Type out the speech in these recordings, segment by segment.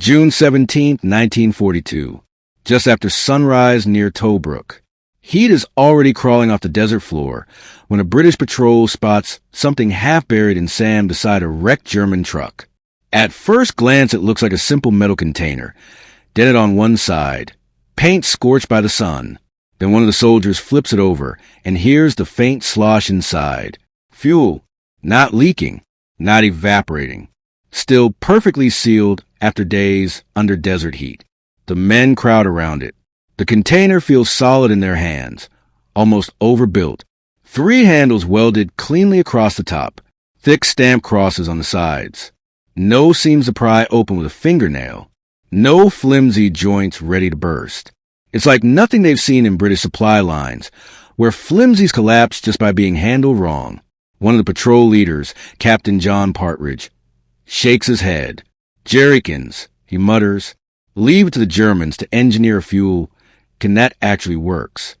June 17, 1942. Just after sunrise near Tobruk. Heat is already crawling off the desert floor when a British patrol spots something half buried in sand beside a wrecked German truck. At first glance, it looks like a simple metal container, dented on one side, paint scorched by the sun. Then one of the soldiers flips it over and hears the faint slosh inside. Fuel, not leaking, not evaporating, still perfectly sealed after days under desert heat. The men crowd around it. The container feels solid in their hands, almost overbuilt. 3 handles welded cleanly across the top, thick stamp crosses on the sides. No seams to pry open with a fingernail. No flimsy joints ready to burst. It's like nothing they've seen in British supply lines, where flimsies collapse just by being handled wrong. One of the patrol leaders, Captain John Partridge, shakes his head. Jerrycans, he mutters. Leave it to the Germans to engineer a fuel that actually works.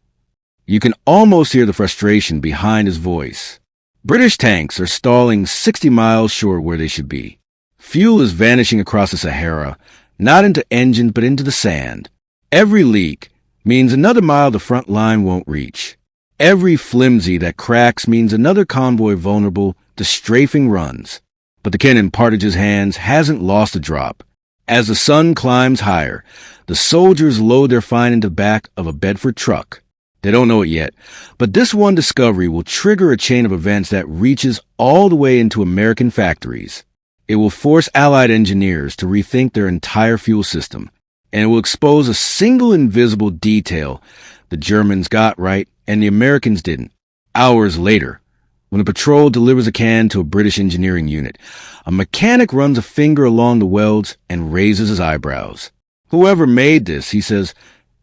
You can almost hear the frustration behind his voice. British tanks are stalling 60 miles short where they should be. Fuel is vanishing across the Sahara, not into engines but into the sand. Every leak means another mile the front line won't reach. Every flimsy that cracks means another convoy vulnerable to strafing runs. But the cannon in Partridge's hands hasn't lost a drop. As the sun climbs higher, the soldiers load their find into the back of a Bedford truck. They don't know it yet, but this one discovery will trigger a chain of events that reaches all the way into American factories. It will force Allied engineers to rethink their entire fuel system, and it will expose a single invisible detail the Germans got right and the Americans didn't. Hours later, when a patrol delivers a can to a British engineering unit, a mechanic runs a finger along the welds and raises his eyebrows. Whoever made this, he says,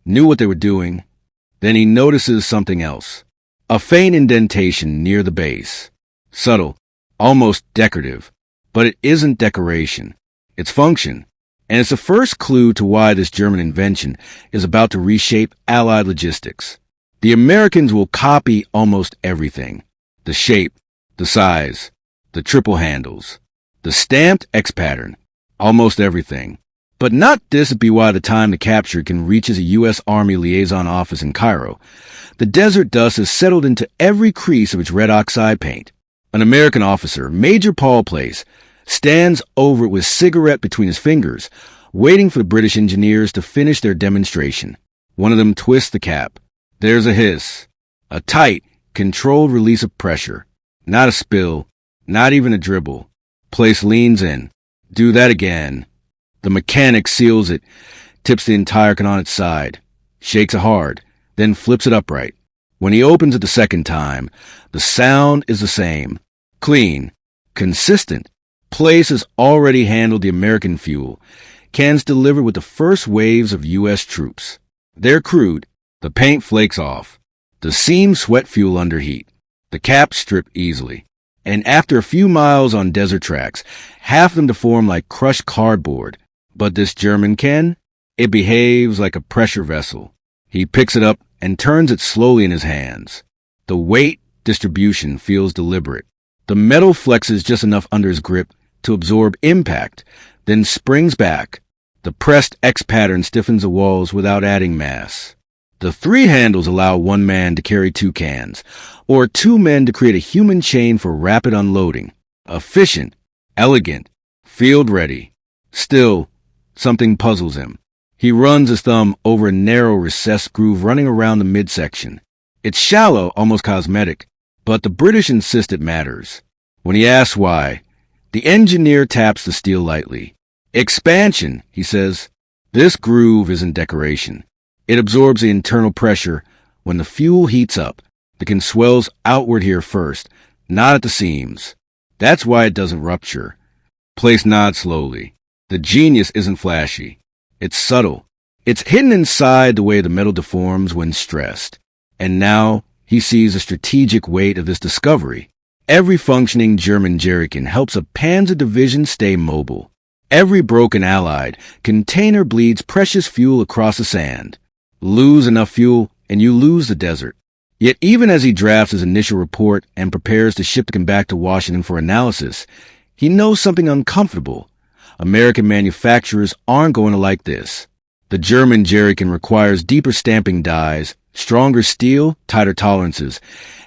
knew what they were doing. Then he notices something else. A faint indentation near the base. Subtle, almost decorative. But it isn't decoration. It's function. And it's the first clue to why this German invention is about to reshape Allied logistics. The Americans will copy almost everything. The shape, the size, the triple handles, the stamped X pattern, almost everything. But not this be why the time to capture can reach as a U.S. Army liaison office in Cairo. The desert dust has settled into every crease of its red oxide paint. An American officer, Major Paul Place, stands over it with cigarette between his fingers, waiting for the British engineers to finish their demonstration. One of them twists the cap. There's a hiss. A tight, controlled release of pressure. Not a spill. Not even a dribble. Place leans in. Do that again. The mechanic seals it, tips the entire can on its side, shakes it hard, then flips it upright. When he opens it the second time, the sound is the same. Clean. Consistent. Place has already handled the American fuel. Cans delivered with the first waves of U.S. troops. They're crude. The paint flakes off. The seams sweat fuel under heat. The caps strip easily. And after a few miles on desert tracks, half of them deform like crushed cardboard. But this German can? It behaves like a pressure vessel. He picks it up and turns it slowly in his hands. The weight distribution feels deliberate. The metal flexes just enough under his grip to absorb impact, then springs back. The pressed X pattern stiffens the walls without adding mass. The 3 handles allow 1 man to carry 2 cans, or 2 men to create a human chain for rapid unloading. Efficient, elegant, field ready. Still, something puzzles him. He runs his thumb over a narrow recessed groove running around the midsection. It's shallow, almost cosmetic, but the British insist it matters. When he asks why, the engineer taps the steel lightly. Expansion, he says. This groove isn't decoration. It absorbs the internal pressure. When the fuel heats up, the can swells outward here first, not at the seams. That's why it doesn't rupture. Place nods slowly. The genius isn't flashy. It's subtle. It's hidden inside the way the metal deforms when stressed. And now he sees the strategic weight of this discovery. Every functioning German Jerrycan helps a Panzer division stay mobile. Every broken Allied container bleeds precious fuel across the sand. Lose enough fuel, and you lose the desert. Yet even as he drafts his initial report and prepares to ship the can back to Washington for analysis, he knows something uncomfortable. American manufacturers aren't going to like this. The German Jerrycan requires deeper stamping dies, stronger steel, tighter tolerances,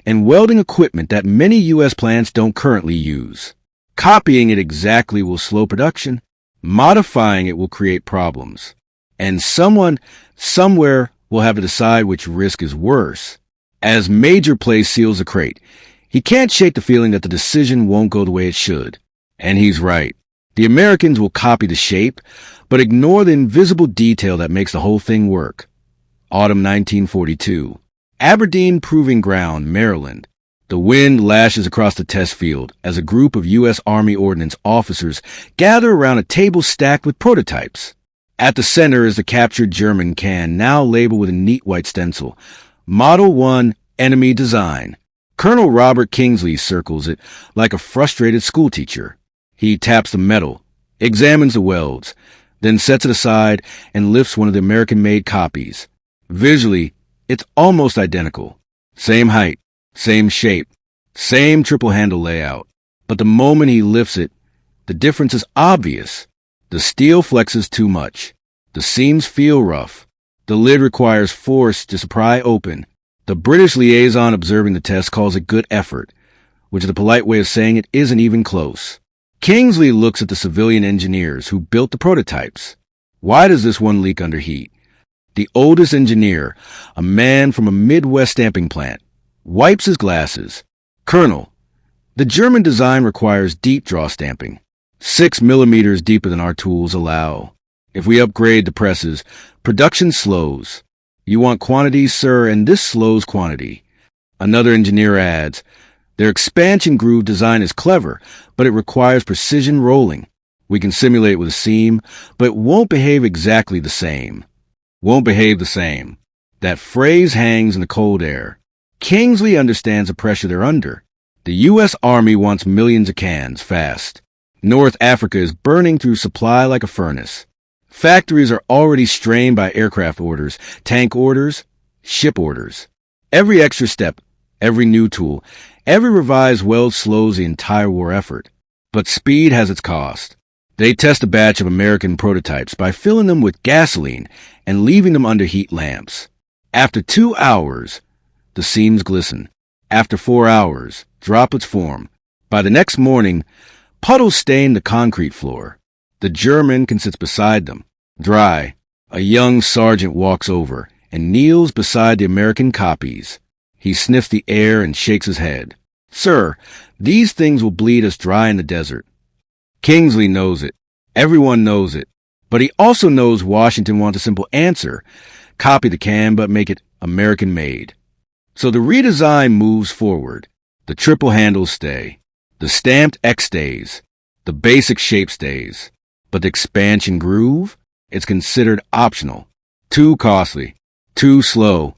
and welding equipment that many U.S. plants don't currently use. Copying it exactly will slow production. Modifying it will create problems. And someone, somewhere, will have to decide which risk is worse. As Major Play seals the crate, he can't shake the feeling that the decision won't go the way it should. And he's right. The Americans will copy the shape, but ignore the invisible detail that makes the whole thing work. Autumn 1942. Aberdeen Proving Ground, Maryland. The wind lashes across the test field as a group of U.S. Army Ordnance officers gather around a table stacked with prototypes. At the center is the captured German can, now labeled with a neat white stencil. Model 1, Enemy Design. Colonel Robert Kingsley circles it like a frustrated schoolteacher. He taps the metal, examines the welds, then sets it aside and lifts one of the American-made copies. Visually, it's almost identical. Same height, same shape, same triple handle layout. But the moment he lifts it, the difference is obvious. The steel flexes too much. The seams feel rough. The lid requires force just to pry open. The British liaison observing the test calls it good effort, which is a polite way of saying it isn't even close. Kingsley looks at the civilian engineers who built the prototypes. Why does this one leak under heat? The oldest engineer, a man from a Midwest stamping plant, wipes his glasses. Colonel, the German design requires deep draw stamping, 6 millimeters deeper than our tools allow. If we upgrade the presses, production slows. You want quantity, sir, and this slows quantity. Another engineer adds, their expansion groove design is clever, but it requires precision rolling. We can simulate it with a seam, but it won't behave exactly the same. Won't behave the same. That phrase hangs in the cold air. Kingsley understands the pressure they're under. The U.S. Army wants millions of cans, fast. North Africa is burning through supply like a furnace. Factories are already strained by aircraft orders, tank orders, ship orders. Every extra step, every new tool, every revised weld slows the entire war effort. But speed has its cost. They test a batch of American prototypes by filling them with gasoline and leaving them under heat lamps. After 2 hours, the seams glisten. After 4 hours, droplets form. By the next morning, puddles stain the concrete floor. The German can sit beside them. Dry. A young sergeant walks over and kneels beside the American copies. He sniffs the air and shakes his head. Sir, these things will bleed us dry in the desert. Kingsley knows it. Everyone knows it. But he also knows Washington wants a simple answer. Copy the can, but make it American-made. So the redesign moves forward. The triple handles stay. The stamped X stays. The basic shape stays. But the expansion groove? It's considered optional. Too costly. Too slow.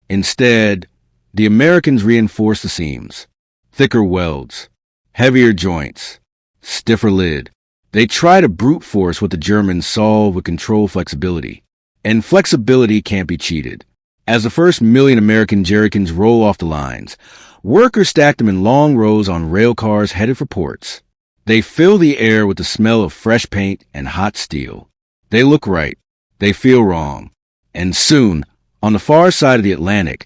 Instead, the Americans reinforce the seams. Thicker welds. Heavier joints. Stiffer lid. They try to brute force what the Germans solve with control flexibility. And flexibility can't be cheated. As the first million American Jerrycans roll off the lines, workers stack them in long rows on rail cars headed for ports. They fill the air with the smell of fresh paint and hot steel. They look right. They feel wrong. And soon, on the far side of the Atlantic,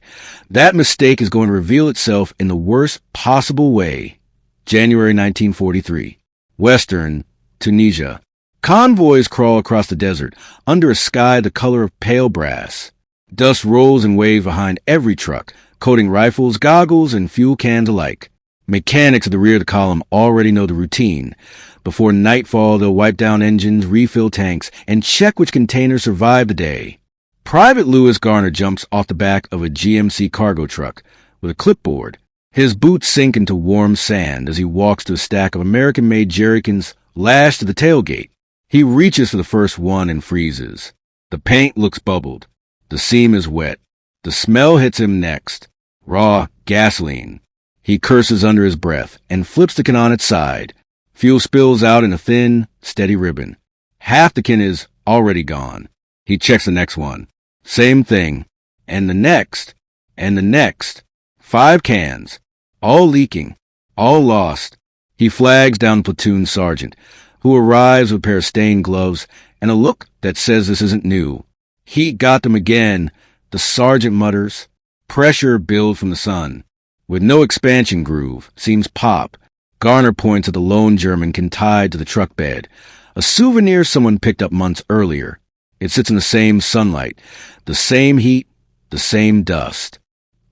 that mistake is going to reveal itself in the worst possible way. January 1943. Western Tunisia. Convoys crawl across the desert under a sky the color of pale brass. Dust rolls and waves behind every truck, coating rifles, goggles, and fuel cans alike. Mechanics at the rear of the column already know the routine. Before nightfall, they'll wipe down engines, refill tanks, and check which containers survived the day. Private Lewis Garner jumps off the back of a GMC cargo truck with a clipboard. His boots sink into warm sand as he walks to a stack of American-made Jerrycans lashed to the tailgate. He reaches for the first one and freezes. The paint looks bubbled. The seam is wet. The smell hits him next. Raw gasoline. He curses under his breath and flips the can on its side. Fuel spills out in a thin, steady ribbon. Half the can is already gone. He checks the next one. Same thing. And the next. And the next. 5 cans. All leaking. All lost. He flags down the platoon sergeant. who arrives with a pair of stained gloves and a look that says this isn't new. Heat got them again, the sergeant mutters. Pressure build from the sun. With no expansion groove, seems pop. Garner points at the lone Jerrycan tied to the truck bed, a souvenir someone picked up months earlier. It sits in the same sunlight, the same heat, the same dust.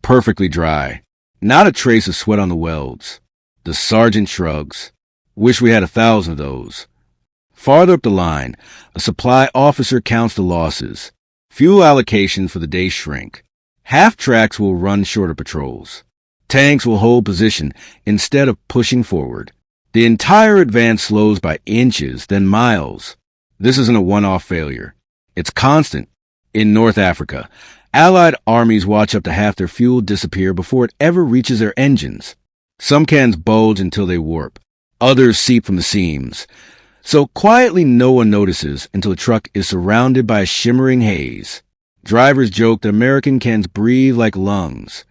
Perfectly dry. Not a trace of sweat on the welds. The sergeant shrugs. Wish we had 1,000 of those. Farther up the line, a supply officer counts the losses. Fuel allocations for the day shrink. Half-tracks will run shorter patrols. Tanks will hold position instead of pushing forward. The entire advance slows by inches, then miles. This isn't a one-off failure. It's constant. In North Africa, Allied armies watch up to half their fuel disappear before it ever reaches their engines. Some cans bulge until they warp. Others seep from the seams. So quietly no one notices until the truck is surrounded by a shimmering haze. Drivers joke that American cans breathe like lungs.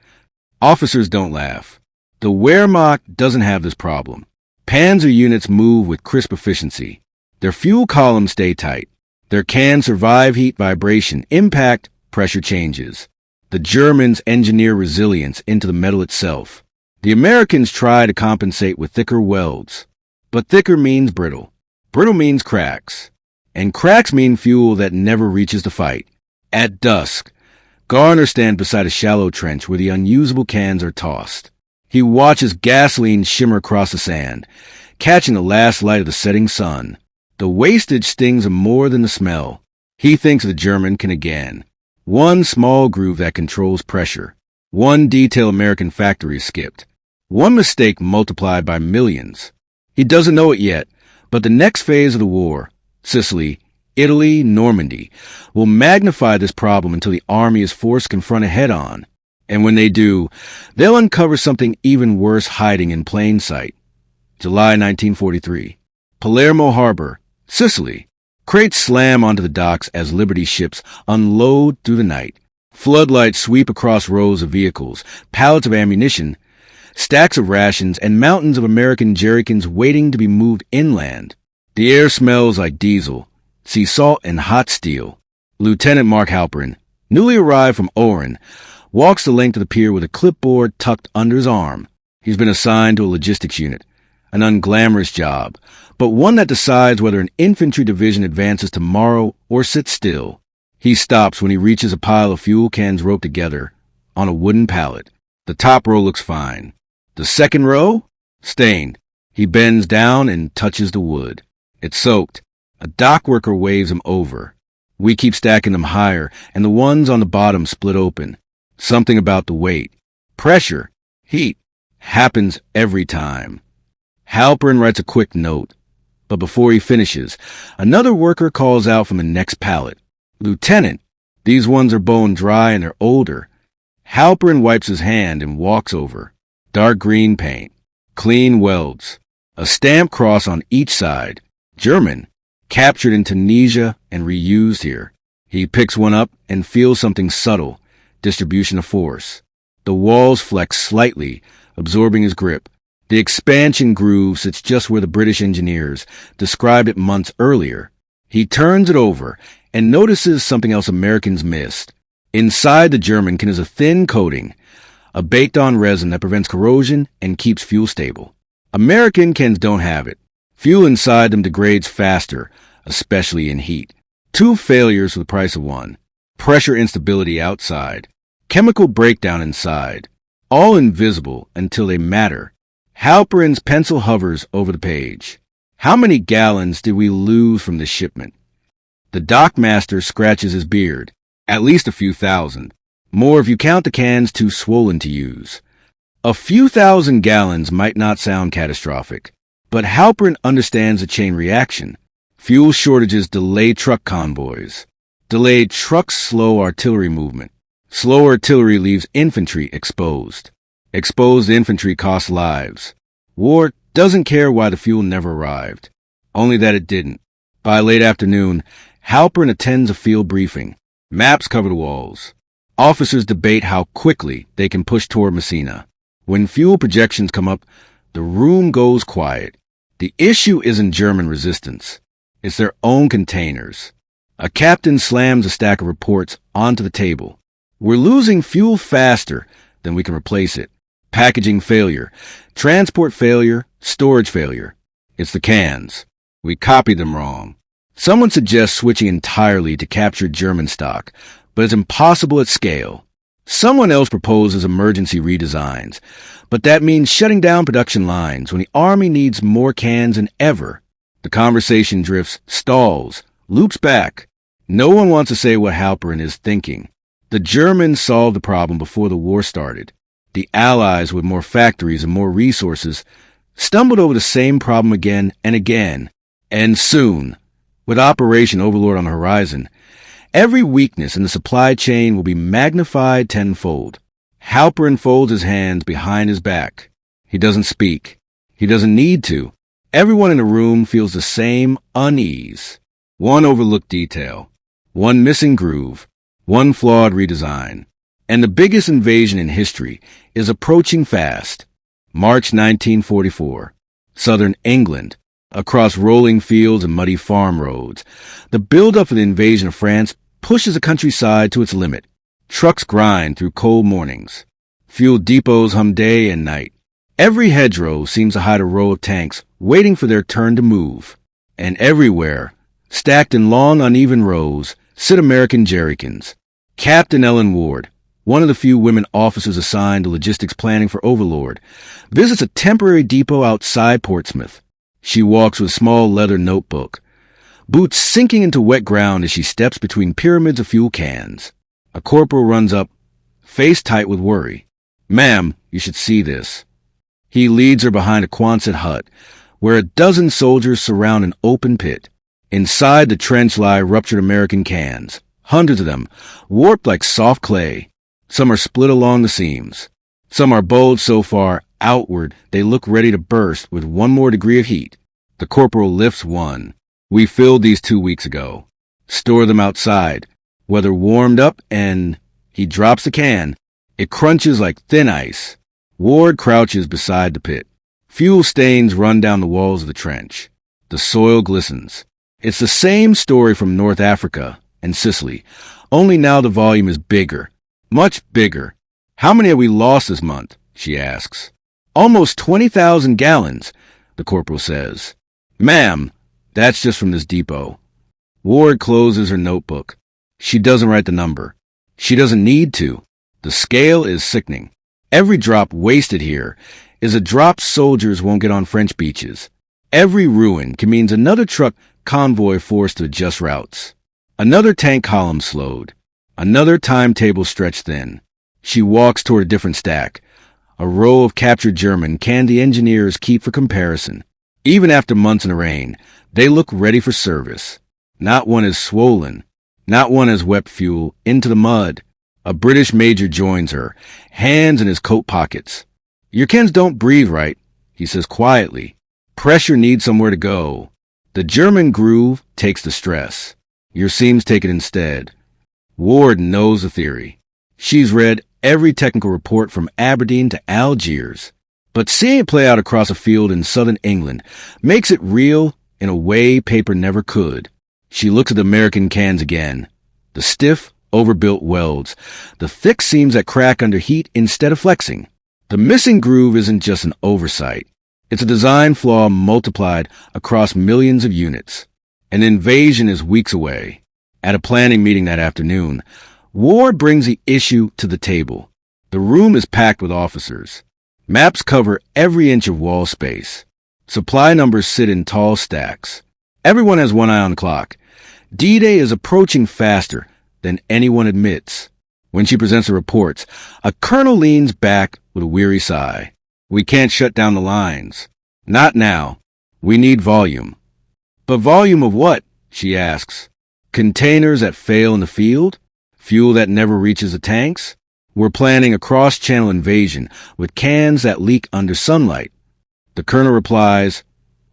Officers don't laugh. The Wehrmacht doesn't have this problem. Panzer units move with crisp efficiency. Their fuel columns stay tight. Their cans survive heat, vibration, impact, pressure changes. The Germans engineer resilience into the metal itself. The Americans try to compensate with thicker welds. But thicker means brittle. Brittle means cracks. And cracks mean fuel that never reaches the fight. At dusk, Garner stands beside a shallow trench where the unusable cans are tossed. He watches gasoline shimmer across the sand, catching the last light of the setting sun. The wastage stings him more than the smell. He thinks of the Jerrycan again. One small groove that controls pressure. One detail American factories skipped. One mistake multiplied by millions. He doesn't know it yet, but the next phase of the war, Sicily, Italy, Normandy, will magnify this problem until the army is forced to confront it head-on. And when they do, they'll uncover something even worse hiding in plain sight. July 1943. Palermo Harbor, Sicily. Crates slam onto the docks as Liberty ships unload through the night. Floodlights sweep across rows of vehicles, pallets of ammunition, stacks of rations, and mountains of American Jerrycans waiting to be moved inland. The air smells like diesel, sea salt, and hot steel. Lieutenant Mark Halperin, newly arrived from Oran, walks the length of the pier with a clipboard tucked under his arm. He's been assigned to a logistics unit, an unglamorous job, but one that decides whether an infantry division advances tomorrow or sits still. He stops when he reaches a pile of fuel cans roped together on a wooden pallet. The top row looks fine. The second row? Stained. He bends down and touches the wood. It's soaked. A dock worker waves him over. We keep stacking them higher, and the ones on the bottom split open. Something about the weight, pressure, heat, happens every time. Halperin writes a quick note, but before he finishes, another worker calls out from the next pallet. Lieutenant, these ones are bone dry and they're older. Halperin wipes his hand and walks over. Dark green paint, clean welds, a stamp cross on each side. German, captured in Tunisia and reused here. He picks one up and feels something subtle, distribution of force. The walls flex slightly, absorbing his grip. The expansion groove sits just where the British engineers described it months earlier. He turns it over and notices something else Americans missed. Inside the Jerrycan is a thin coating, a baked-on resin that prevents corrosion and keeps fuel stable. American cans don't have it. Fuel inside them degrades faster, especially in heat. 2 failures for the price of 1. Pressure instability outside. Chemical breakdown inside. All invisible until they matter. Halperin's pencil hovers over the page. How many gallons did we lose from this shipment? The dockmaster scratches his beard. At least a few thousand. More if you count the cans too swollen to use. A few thousand gallons might not sound catastrophic, but Halperin understands the chain reaction. Fuel shortages delay truck convoys. Delayed trucks slow artillery movement. Slow artillery leaves infantry exposed. Exposed infantry costs lives. War doesn't care why the fuel never arrived, only that it didn't. By late afternoon, Halperin attends a field briefing. Maps cover the walls. Officers debate how quickly they can push toward Messina. When fuel projections come up, the room goes quiet. The issue isn't German resistance. It's their own containers. A captain slams a stack of reports onto the table. We're losing fuel faster than we can replace it. Packaging failure, transport failure, storage failure. It's the cans. We copied them wrong. Someone suggests switching entirely to captured German stock, but it's impossible at scale. Someone else proposes emergency redesigns, but that means shutting down production lines when the Army needs more cans than ever. The conversation drifts, stalls, loops back. No one wants to say what Halperin is thinking. The Germans solved the problem before the war started. The Allies, with more factories and more resources, stumbled over the same problem again and again. And soon, with Operation Overlord on the horizon, every weakness in the supply chain will be magnified tenfold. Halperin folds his hands behind his back. He doesn't speak. He doesn't need to. Everyone in the room feels the same unease. One overlooked detail. One missing groove. One flawed redesign. And the biggest invasion in history is approaching fast. March 1944. Southern England. Across rolling fields and muddy farm roads. The build-up for the invasion of France pushes the countryside to its limit. Trucks grind through cold mornings. Fuel depots hum day and night. Every hedgerow seems to hide a row of tanks waiting for their turn to move. And everywhere, stacked in long, uneven rows, sit American Jerrycans. Captain Ellen Ward, one of the few women officers assigned to logistics planning for Overlord, visits a temporary depot outside Portsmouth. She walks with a small leather notebook, boots sinking into wet ground as she steps between pyramids of fuel cans. A corporal runs up, face tight with worry. "Ma'am, you should see this." He leads her behind a Quonset hut, where a dozen soldiers surround an open pit. Inside the trench lie ruptured American cans, hundreds of them, warped like soft clay. Some are split along the seams. Some are bulged so far outward they look ready to burst with one more degree of heat. The corporal lifts one. "We filled these 2 weeks ago. Store them outside. Weather warmed up and..." He drops the can. It crunches like thin ice. Ward crouches beside the pit. Fuel stains run down the walls of the trench. The soil glistens. It's the same story from North Africa and Sicily, only now the volume is bigger. Much bigger. "How many have we lost this month?" she asks. "Almost 20,000 gallons, the corporal says. "Ma'am, that's just from this depot." Ward closes her notebook. She doesn't write the number. She doesn't need to. The scale is sickening. Every drop wasted here is a drop soldiers won't get on French beaches. Every ruin can mean another truck convoy forced to adjust routes. Another tank column slowed. Another timetable stretched thin. She walks toward a different stack. A row of captured German can the engineers keep for comparison. Even after months in the rain, they look ready for service. Not one is swollen. Not one has wept fuel into the mud. A British major joins her, hands in his coat pockets. "Your cans don't breathe right," he says quietly. "Pressure needs somewhere to go." The German groove takes the stress. Your seams take it instead. Ward knows the theory. She's read every technical report from Aberdeen to Algiers. But seeing it play out across a field in southern England makes it real in a way paper never could. She looks at the American cans again. The stiff, overbuilt welds. The thick seams that crack under heat instead of flexing. The missing groove isn't just an oversight. It's a design flaw multiplied across millions of units. An invasion is weeks away. At a planning meeting that afternoon, Ward brings the issue to the table. The room is packed with officers. Maps cover every inch of wall space. Supply numbers sit in tall stacks. Everyone has one eye on the clock. D-Day is approaching faster than anyone admits. When she presents the reports, a colonel leans back with a weary sigh. "We can't shut down the lines. Not now. We need volume." "But volume of what?" she asks. "Containers that fail in the field? Fuel that never reaches the tanks? We're planning a cross-channel invasion with cans that leak under sunlight." The colonel replies,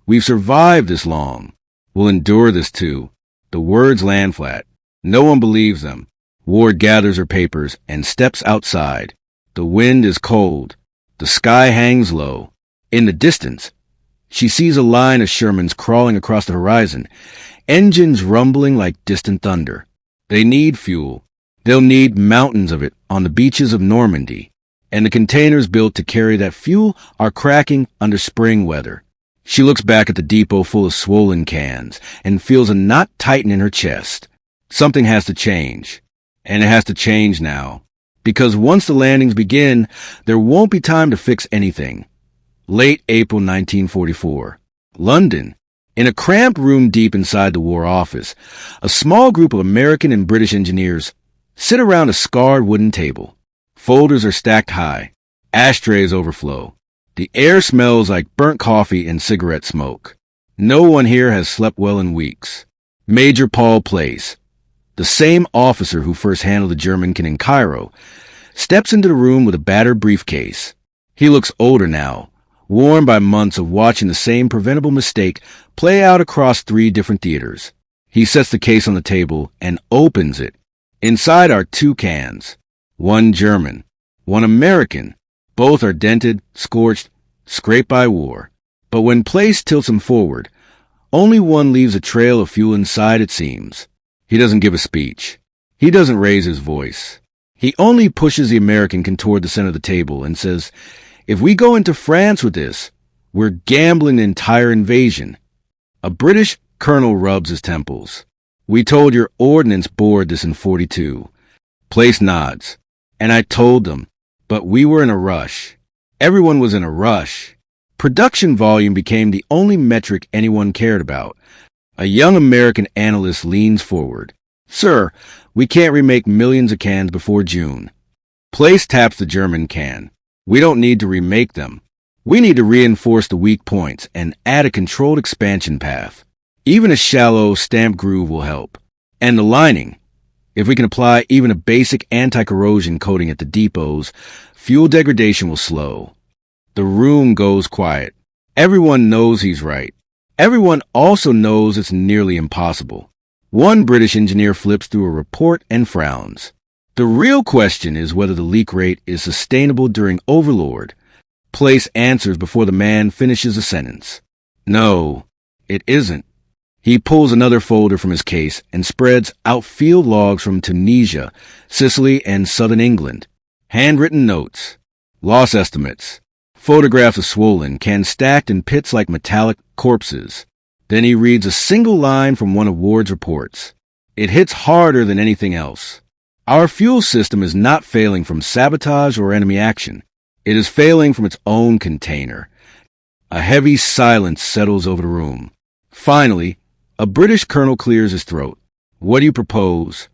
"We've survived this long. We'll endure this too." The words land flat. No one believes them. Ward gathers her papers and steps outside. The wind is cold. The sky hangs low. In the distance, She sees a line of Shermans crawling across the horizon, engines rumbling like distant thunder. They need fuel. They'll need mountains of it on the beaches of Normandy, and the containers built to carry that fuel are cracking under spring weather. She looks back at the depot full of swollen cans and feels a knot tighten in her chest. Something has to change, and it has to change now, because once the landings begin, there won't be time to fix anything. Late April 1944. London. In a cramped room deep inside the War Office, a small group of American and British engineers sit around a scarred wooden table. Folders are stacked high. Ashtrays overflow. The air smells like burnt coffee and cigarette smoke. No one here has slept well in weeks. Major Paul Place, the same officer who first handled the Jerrycan in Cairo, steps into the room with a battered briefcase. He looks older now, worn by months of watching the same preventable mistake play out across 3 different theaters. He sets the case on the table and opens it. Inside are 2 cans. One German, one American. Both are dented, scorched, scraped by war. But when Place tilts them forward, only one leaves a trail of fuel inside, it seems. He doesn't give a speech. He doesn't raise his voice. He only pushes the American can toward the center of the table and says, "If we go into France with this, we're gambling the entire invasion." A British colonel rubs his temples. "We told your ordnance board this in 42. Place nods. "And I told them, but we were in a rush. Everyone was in a rush." Production volume became the only metric anyone cared about. A young American analyst leans forward. "Sir, we can't remake millions of cans before June." Place taps the German can. "We don't need to remake them. We need to reinforce the weak points and add a controlled expansion path. Even a shallow, stamped groove will help. And the lining. If we can apply even a basic anti-corrosion coating at the depots, fuel degradation will slow." The room goes quiet. Everyone knows he's right. Everyone also knows it's nearly impossible. One British engineer flips through a report and frowns. The real question is whether the leak rate is sustainable during overload. Place answers before the man finishes a sentence. "No, it isn't." He pulls another folder from his case and spreads out field logs from Tunisia, Sicily, and southern England. Handwritten notes, loss estimates, photographs of swollen cans stacked in pits like metallic corpses. Then he reads a single line from one of Ward's reports. It hits harder than anything else. "Our fuel system is not failing from sabotage or enemy action. It is failing from its own container." A heavy silence settles over the room. Finally, a British colonel clears his throat. "What do you propose?"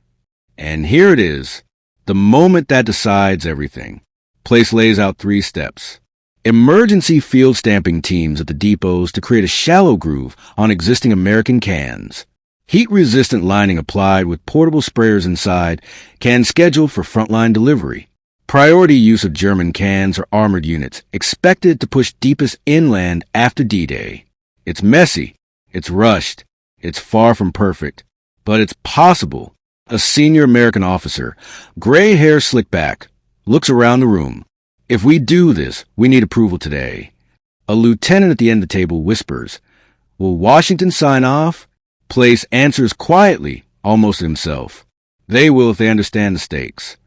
And here it is, the moment that decides everything. Place lays out 3 steps. Emergency field stamping teams at the depots to create a shallow groove on existing American cans. Heat-resistant lining applied with portable sprayers inside, cans scheduled for frontline delivery. Priority use of German cans or armored units expected to push deepest inland after D-Day. It's messy. It's rushed. It's far from perfect. But it's possible. A senior American officer, gray hair slicked back, looks around the room. "If we do this, we need approval today." A lieutenant at the end of the table whispers, "Will Washington sign off?" Place answers quietly, almost to himself. "They will if they understand the stakes."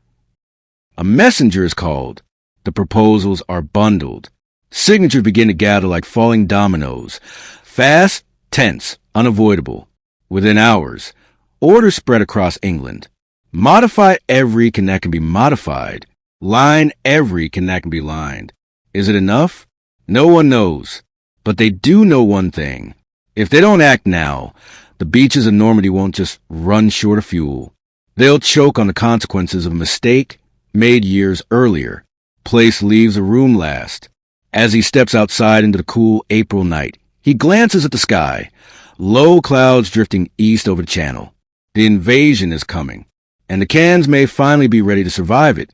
A messenger is called. The proposals are bundled. Signatures begin to gather like falling dominoes. Fast, tense, unavoidable. Within hours, orders spread across England. Modify every can that can be modified. Line every can that can be lined. Is it enough? No one knows. But they do know one thing. If they don't act now, the beaches of Normandy won't just run short of fuel. They'll choke on the consequences of a mistake made years earlier. Place leaves the room last. As he steps outside into the cool April night, he glances at the sky. Low clouds drifting east over the channel. The invasion is coming, and the cans may finally be ready to survive it.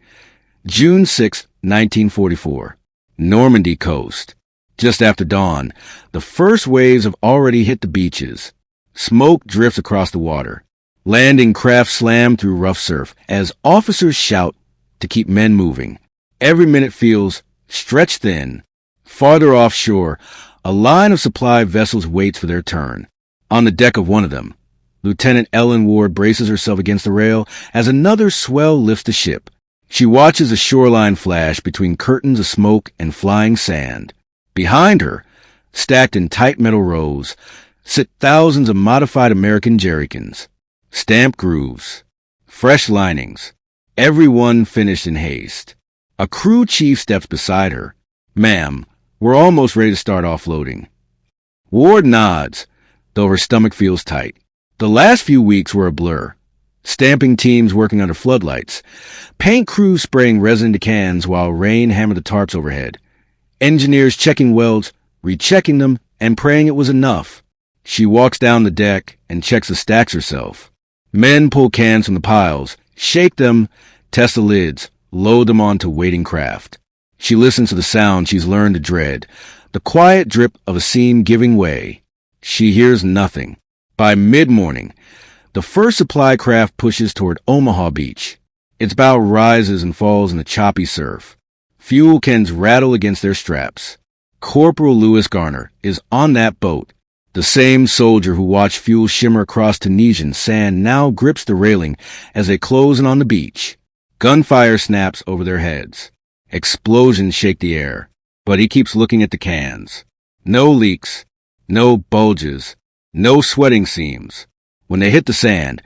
June 6, 1944. Normandy coast. Just after dawn, the first waves have already hit the beaches. Smoke drifts across the water. Landing craft slam through rough surf as officers shout to keep men moving. Every minute feels stretched thin. Farther offshore, A line of supply vessels waits for their turn. On the deck of one of them, Lieutenant Ellen Ward braces herself against the rail as another swell lifts the ship. She watches the shoreline flash between curtains of smoke and flying sand. Behind her, stacked in tight metal rows, sit thousands of modified American Jerrycans. Stamped grooves, fresh linings, every one finished in haste. A crew chief steps beside her. "Ma'am, we're almost ready to start offloading." Ward nods, though her stomach feels tight. The last few weeks were a blur. Stamping teams working under floodlights, paint crews spraying resin into cans while rain hammered the tarps overhead, engineers checking welds, rechecking them, and praying it was enough. She walks down the deck and checks the stacks herself. Men pull cans from the piles, shake them, test the lids, load them onto waiting craft. She listens to the sound she's learned to dread, the quiet drip of a seam giving way. She hears nothing. By mid-morning, the first supply craft pushes toward Omaha Beach. Its bow rises and falls in the choppy surf. Fuel cans rattle against their straps. Corporal Lewis Garner is on that boat. The same soldier who watched fuel shimmer across Tunisian sand now grips the railing as they close in on the beach. Gunfire snaps over their heads. Explosions shake the air, but he keeps looking at the cans. No leaks, no bulges, no sweating seams. When they hit the sand,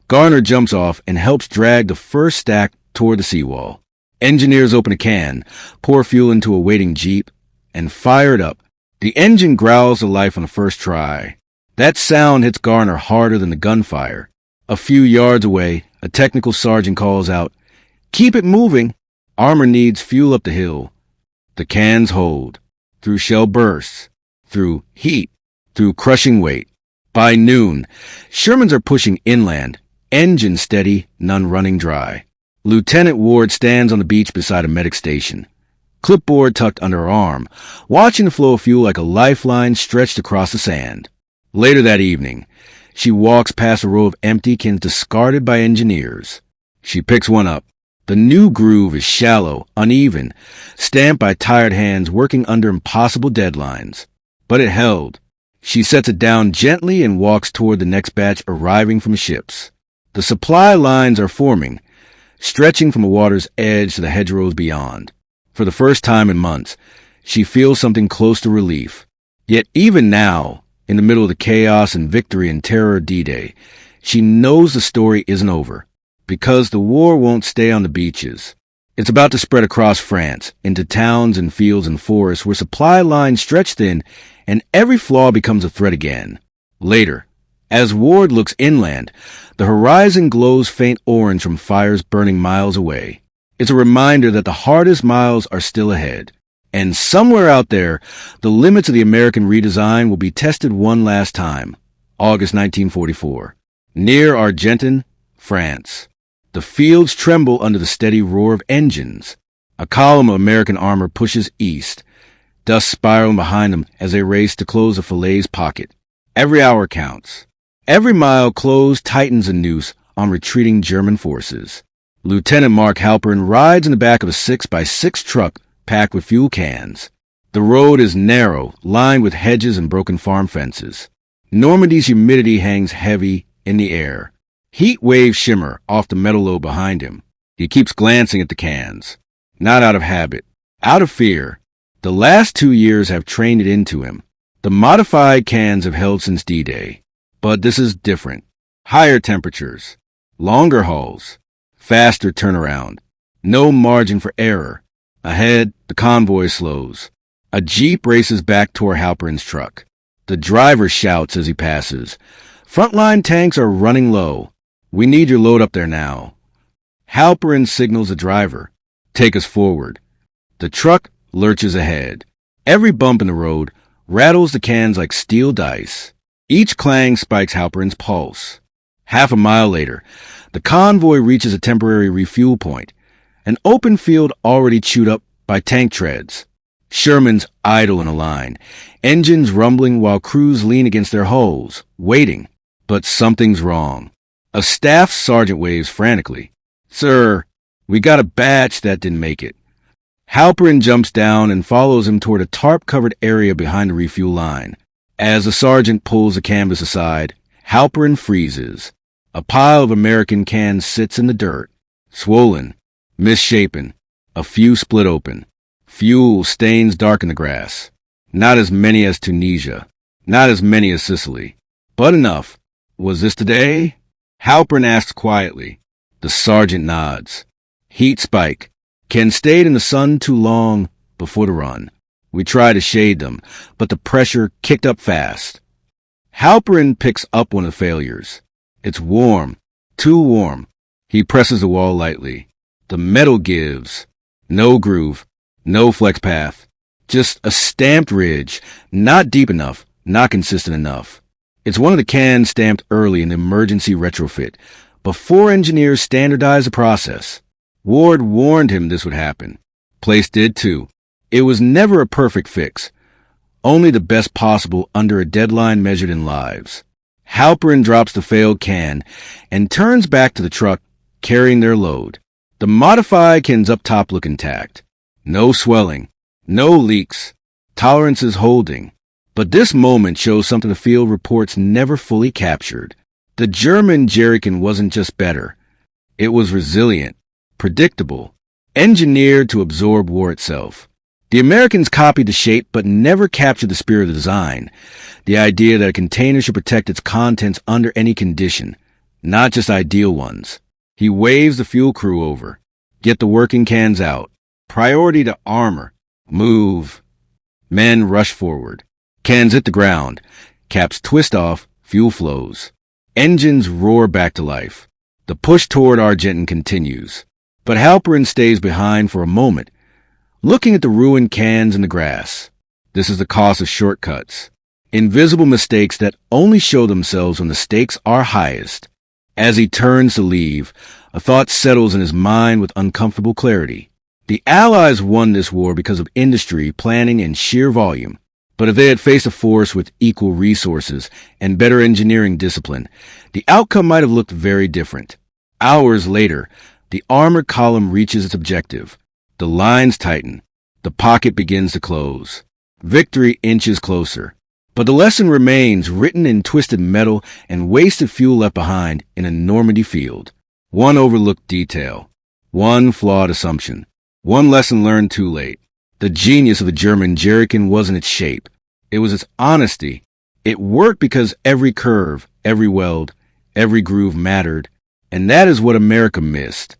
Garner jumps off and helps drag the first stack toward the seawall. Engineers open a can, pour fuel into a waiting jeep, and fire it up. The engine growls to life on the first try. That sound hits Garner harder than the gunfire. A few yards away, a technical sergeant calls out, "Keep it moving." Armor needs fuel up the hill. The cans hold. Through shell bursts. Through heat. Through crushing weight. By noon, Shermans are pushing inland, engine steady, none running dry. Lieutenant Ward stands on the beach beside a medic station, clipboard tucked under her arm, watching the flow of fuel like a lifeline stretched across the sand. Later that evening, she walks past a row of empty cans discarded by engineers. She picks one up. The new groove is shallow, uneven, stamped by tired hands working under impossible deadlines. But it held. She sets it down gently and walks toward the next batch arriving from ships. The supply lines are forming, stretching from the water's edge to the hedgerows beyond. For the first time in months, she feels something close to relief. Yet even now, in the middle of the chaos and victory and terror of D-Day, she knows the story isn't over, because the war won't stay on the beaches. It's about to spread across France, into towns and fields and forests where supply lines stretch thin and every flaw becomes a threat again. Later, as Ward looks inland, the horizon glows faint orange from fires burning miles away. It's a reminder that the hardest miles are still ahead. And somewhere out there, the limits of the American redesign will be tested one last time. August 1944. Near Argentan, France. The fields tremble under the steady roar of engines. A column of American armor pushes east, dust spiraling behind them as they race to close the Falaise pocket. Every hour counts. Every mile closed tightens a noose on retreating German forces. Lieutenant Mark Halperin rides in the back of a 6x6 truck packed with fuel cans. The road is narrow, lined with hedges and broken farm fences. Normandy's humidity hangs heavy in the air. Heat waves shimmer off the metal load behind him. He keeps glancing at the cans. Not out of habit, out of fear. The last 2 years have trained it into him. The modified cans have held since D-Day. But this is different. Higher temperatures, longer hauls, faster turnaround. No margin for error. Ahead, the convoy slows. A jeep races back toward Halperin's truck. The driver shouts as he passes. "Frontline tanks are running low. We need your load up there now." Halperin signals the driver. "Take us forward." The truck lurches ahead. Every bump in the road rattles the cans like steel dice. Each clang spikes Halperin's pulse. Half a mile later, the convoy reaches a temporary refuel point, an open field already chewed up by tank treads. Shermans idle in a line, engines rumbling while crews lean against their hulls, waiting. But something's wrong. A staff sergeant waves frantically. "Sir, we got a batch that didn't make it." Halperin jumps down and follows him toward a tarp-covered area behind the refuel line. As the sergeant pulls the canvas aside, Halperin freezes. A pile of American cans sits in the dirt, swollen, misshapen, a few split open. Fuel stains darken the grass. Not as many as Tunisia, not as many as Sicily, but enough. Was this today? Halperin asks quietly. The sergeant nods. Heat spike. Ken stayed in the sun too long before the run. We tried to shade them, but the pressure kicked up fast. Halperin picks up one of the failures. It's warm, too warm. He presses the wall lightly. The metal gives. No groove, no flex path. Just a stamped ridge, not deep enough, not consistent enough. It's one of the cans stamped early in the emergency retrofit, before engineers standardized the process. Ward warned him this would happen. Place did too. It was never a perfect fix, only the best possible under a deadline measured in lives. Halperin drops the failed can and turns back to the truck, carrying their load. The modified cans up top look intact. No swelling, no leaks, tolerances holding. But this moment shows something the field reports never fully captured. The German Jerrycan wasn't just better. It was resilient, predictable, engineered to absorb war itself. The Americans copied the shape but never captured the spirit of the design, the idea that a container should protect its contents under any condition, not just ideal ones. He waves the fuel crew over. Get the working cans out. Priority to armor. Move. Men rush forward. Cans hit the ground. Caps twist off. Fuel flows. Engines roar back to life. The push toward Argentan continues. But Halperin stays behind for a moment, looking at the ruined cans in the grass. This is the cost of shortcuts. Invisible mistakes that only show themselves when the stakes are highest. As he turns to leave, a thought settles in his mind with uncomfortable clarity. The Allies won this war because of industry, planning, and sheer volume. But if they had faced a force with equal resources and better engineering discipline, the outcome might have looked very different. Hours later, the armored column reaches its objective. The lines tighten. The pocket begins to close. Victory inches closer. But the lesson remains written in twisted metal and wasted fuel left behind in a Normandy field. One overlooked detail. One flawed assumption. One lesson learned too late. The genius of the German Jerrycan wasn't its shape. It was its honesty. It worked because every curve, every weld, every groove mattered. And that is what America missed.